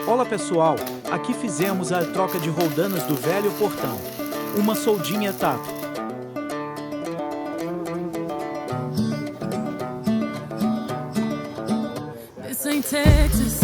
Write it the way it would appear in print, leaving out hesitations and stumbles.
Olá pessoal, aqui fizemos a troca de roldanas do velho portão. Uma soldinha tato. This ain't Texas,